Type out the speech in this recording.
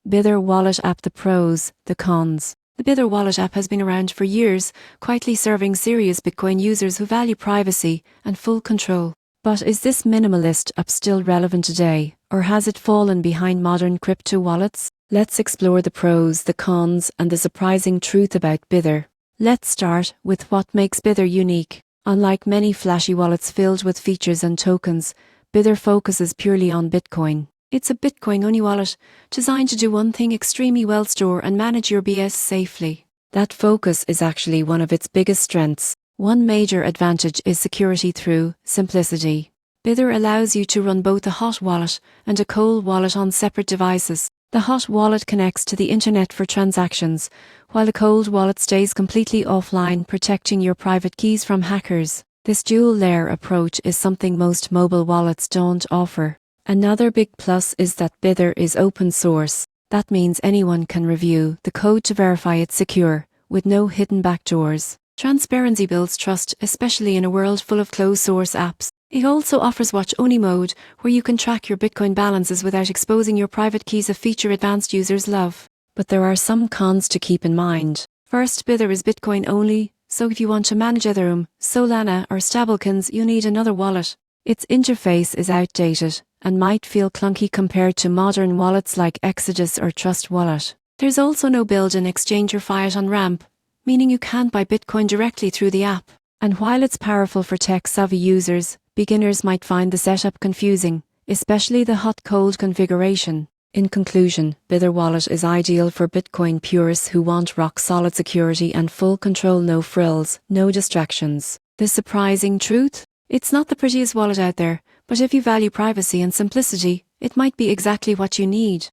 Bither Wallet app. The pros, the cons. The Bither Wallet app has been around for years, quietly serving serious Bitcoin users who value privacy and full control. But is this minimalist app still relevant today, or has it fallen behind modern crypto wallets? Let's explore the pros, the cons, and the surprising truth about Bither. Let's start with what makes Bither unique. Unlike many flashy wallets filled with features and tokens, Bither focuses purely on Bitcoin. It's a Bitcoin-only wallet, designed to do one thing extremely well: store and manage your BS safely. That focus is actually one of its biggest strengths. One major advantage is security through simplicity. Bither allows you to run both a hot wallet and a cold wallet on separate devices. The hot wallet connects to the internet for transactions, while the cold wallet stays completely offline, protecting your private keys from hackers. This dual-layer approach is something most mobile wallets don't offer. Another big plus is that Bither is open source. That means anyone can review the code to verify it's secure, with no hidden backdoors. Transparency builds trust, especially in a world full of closed-source apps. It also offers watch-only mode, where you can track your Bitcoin balances without exposing your private keys, a feature advanced users love. But there are some cons to keep in mind. First, Bither is Bitcoin-only, so if you want to manage Ethereum, Solana, or stablecoins, you need another wallet. Its interface is outdated and might feel clunky compared to modern wallets like Exodus or Trust Wallet. There's also no built-in exchange or fiat on ramp, meaning you can't buy Bitcoin directly through the app. And while it's powerful for tech-savvy users, beginners might find the setup confusing, especially the hot-cold configuration. In conclusion, Bither Wallet is ideal for Bitcoin purists who want rock-solid security and full control. No frills, no distractions. The surprising truth? It's not the prettiest wallet out there, but if you value privacy and simplicity, it might be exactly what you need.